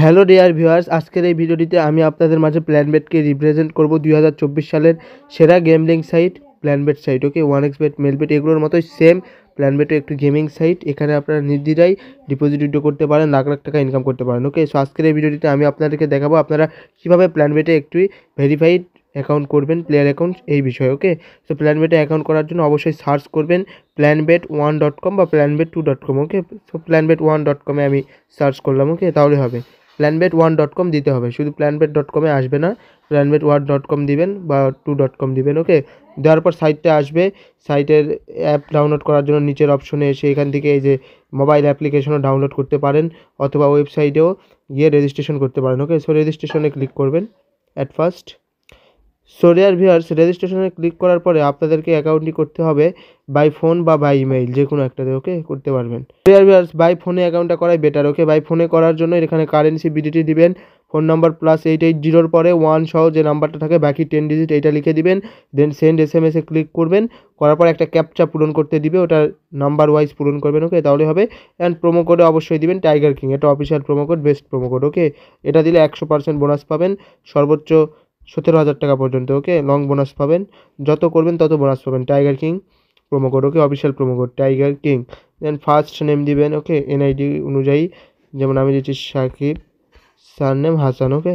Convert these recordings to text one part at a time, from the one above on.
Hello dear viewers, আজকের এই ভিডিওটিতে আমি আপনাদের মাঝে প্ল্যানবেটকে রিপ্রেজেন্ট করব 2024 সালের সেরা গেমলিং সাইট প্ল্যানবেট সাইট। ওকে, 1xbet, মেলবেট এগুলোর মতোই সেম প্ল্যানবেটও একটি গেমিং সাইট। এখানে আপনারা নির্দ্বিধায় ডিপোজিট উইথড্র করতে পারেন, লাখ লাখ টাকা ইনকাম করতে পারেন। ওকে, সো আজকের এই ভিডিওটিতে আমি আপনাদেরকে দেখাবো আপনারা কীভাবে প্ল্যানবেটে একটি ভেরিফাইড অ্যাকাউন্ট করবেন, প্লেয়ার অ্যাকাউন্ট এই বিষয়ে। ওকে, সো প্ল্যানবেটে অ্যাকাউন্ট করার জন্য অবশ্যই সার্চ করবেন planbet1.com বা planbet2.com। ওকে, সো planbet1.com আমি সার্চ করলাম। ওকে, তাহলে হবে planbet1.com দিতে হবে, শুধু planbet.com-এ আসবে না, planbet1.com দিবেন বা 2.com দিবেন। ওকে, দেওয়ার পর সাইটটা আসবে। সাইটের অ্যাপ ডাউনলোড করার জন্য নিচের অপশনে এসে এখান থেকে এই যে মোবাইল অ্যাপ্লিকেশনও ডাউনলোড করতে পারেন অথবা ওয়েবসাইটেও গিয়ে রেজিস্ট্রেশন করতে পারেন। ওকে, সো রেজিস্ট্রেশনে ক্লিক করবেন at first. So dear viewers, রেজিস্ট্রেশনে ক্লিক করার পরে আপনাদেরকে অ্যাকাউন্টটি করতে হবে বাই ফোন বা বাই ইমেইল, যে কোনো একটাতে। ওকে, করতে পারবেন। ডিয়ার ভিউয়ার্স, বাই ফোনে অ্যাকাউন্টটা করাই বেটার। ওকে, বাই ফোনে করার জন্য এখানে কারেন্সি বিডিটি দিবেন, ফোন নাম্বার +880 পরে 1 সহ যে নাম্বারটা থাকে বাকি 10 ডিজিট এইটা লিখে দিবেন, দেন সেন্ড SMS-এ ক্লিক করবেন। করার পর একটা ক্যাপচা পূরণ করতে দিবে, ওটা নাম্বার ওয়াইজ পূরণ করবেন। ওকে, তাহলে হবে। অ্যান্ড প্রোমো কোডে অবশ্যই দিবেন টাইগার কিং, এটা official promo code, best promo code. Okay, এটা দিলে 100% বোনাস পাবেন, সর্বোচ্চ 17,000 টাকা পর্যন্ত। ওকে, লং বোনাস পাবেন, যত করবেন তত বোনাস পাবেন। Tiger king promo code. Okay, official promo code tiger king. Then first name দিবেন। ওকে, NID অনুযায়ী, যেমন আমি দিচ্ছি সাকিব, সারনেম হাসান। ওকে,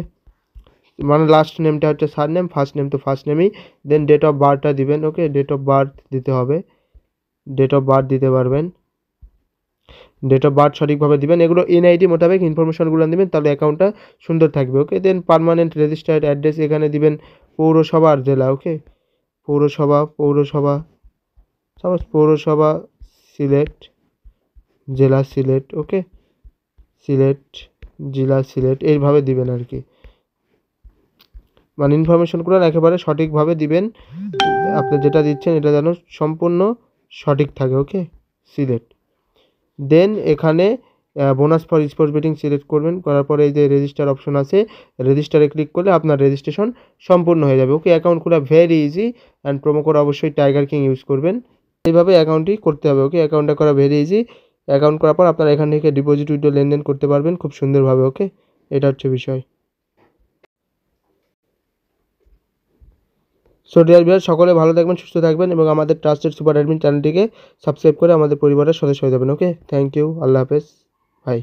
মানে লাস্ট নেমটা হচ্ছে সারনেম, ফার্স্ট নেম তো ফার্স্ট নেমই। দেন ডেট অফ বার্থটা দিবেন। ওকে, ডেট অফ বার্থ দিতে হবে, ডেট অফ বার্থ দিতে পারবেন, ডেট অফ বার্থ সঠিকভাবে দিবেন। এগুলো NID মোতাবেক ইনফরমেশনগুলো দিবেন, তাহলে অ্যাকাউন্টটা সুন্দর থাকবে। ওকে, দেন পার্মানেন্ট রেজিস্টার্ড অ্যাড্রেস এখানে দিবেন পৌরসভা আর জেলা। ওকে, পৌরসভা সাপোজ পৌরসভা সিলেট, জেলা সিলেট। ওকে, সিলেট, জেলা সিলেট, এইভাবে দিবেন আর কি, মানে ইনফরমেশনগুলো একেবারে সঠিকভাবে দিবেন। আপনি যেটা দিচ্ছেন এটা যেন সম্পূর্ণ সঠিক থাকে। ওকে, সিলেট। দেন এখানে bonus for sports betting select করবেন, করার পরে এই যে রেজিস্টার অপশন আছে, রেজিস্টারে ক্লিক করলে আপনার রেজিস্ট্রেশন সম্পূর্ণ হয়ে যাবে। ওকে, অ্যাকাউন্ট খোলা very easy, and promo code অবশ্যই টাইগার কিং ইউজ করবেন। এইভাবে অ্যাকাউন্টটি করতে হবে। ওকে, অ্যাকাউন্টটা করা ভেরি ইজি। অ্যাকাউন্ট করার পর আপনারা এখান থেকে ডিপোজিট উইথড্র লেনদেন করতে পারবেন খুব সুন্দরভাবে। ওকে, এটা হচ্ছে বিষয়। সো ডিয়ার ভিউয়ার, সকলে ভালো থাকবেন, সুস্থ থাকবেন এবং আমাদের ট্রাস্টেড সুপার অ্যাডমিন চ্যানেলটিকে সাবস্ক্রাইব করে আমাদের পরিবারের সদস্য হয়ে যাবেন। ওকে, থ্যাংক ইউ, আল্লাহ হাফেজ, বাই।